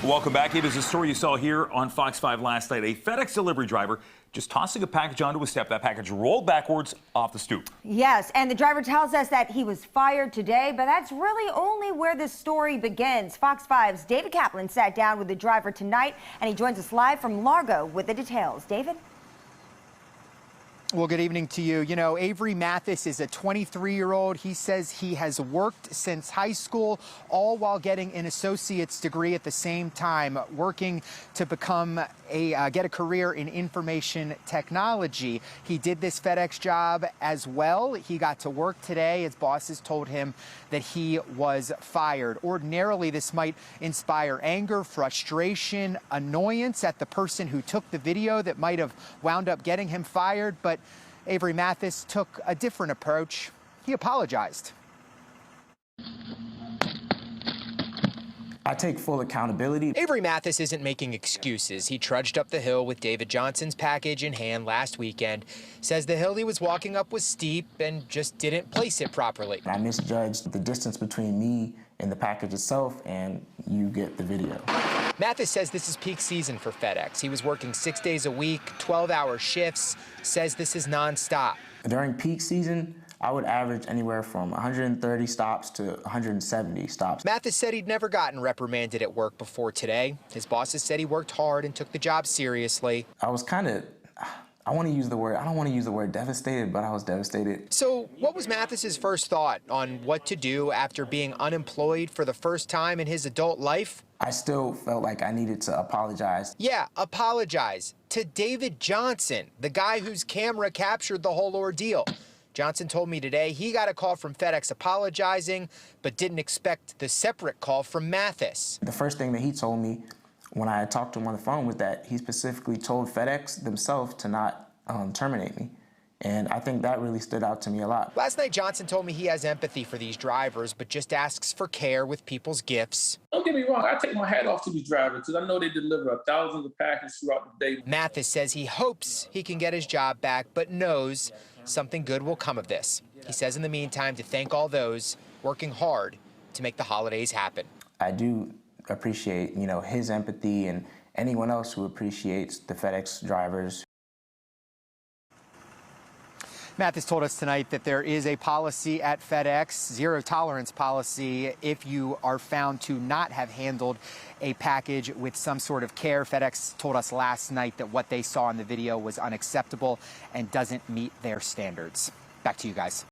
Welcome back. It is a story you saw here on Fox 5 last night. A FedEx delivery driver just tossing a package onto a step. That package rolled backwards off the stoop. Yes, and the driver tells us that he was fired today, but that's really only where the story begins. Fox 5's David KAPLAN sat down with the driver tonight, and he joins us live from Largo with the details. David? Well, good evening to you. You know, Avery Mathis is a 23-year-old. He says he has worked since high school, all while getting an associate's degree at the same time, working to become get a career in information technology. He did this FedEx job as well. He got to work today. His bosses told him that he was fired. Ordinarily, this might inspire anger, frustration, annoyance at the person who took the video that might have wound up getting him fired, but Avery Mathis took a different approach. He apologized. I take full accountability. Avery Mathis isn't making excuses. He trudged up the hill with David Johnson's package in hand last weekend. Says the hill he was walking up was steep and just didn't place it properly. I misjudged the distance between me and the package itself, and you get the video. Mathis says this is peak season for FedEx. He was working 6 days a week, 12-hour shifts, says this is nonstop. During peak season, I would average anywhere from 130 stops to 170 stops. Mathis said he'd never gotten reprimanded at work before today. His bosses said he worked hard and took the job seriously. I was kind of, I don't want to use the word devastated, but I was devastated. So what was Mathis's first thought on what to do after being unemployed for the first time in his adult life? I still felt like I needed to apologize. Yeah, apologize to David Johnson, the guy whose camera captured the whole ordeal. Johnson told me today he got a call from FedEx apologizing, but didn't expect the separate call from Mathis. The first thing that he told me when I talked to him on the phone was that he specifically told FedEx themselves to not terminate me. And I think that really stood out to me a lot. Last night, Johnson told me he has empathy for these drivers, but just asks for care with people's gifts. Don't get me wrong, I take my hat off to these drivers because I know they deliver thousands of packages throughout the day. Mathis says he hopes he can get his job back, but knows something good will come of this. He says in the meantime to thank all those working hard to make the holidays happen. I do appreciate, his empathy and anyone else who appreciates the FedEx drivers. Mathis told us tonight that there is a policy at FedEx, zero tolerance policy, if you are found to not have handled a package with some sort of care. FedEx told us last night that what they saw in the video was unacceptable and doesn't meet their standards. Back to you guys.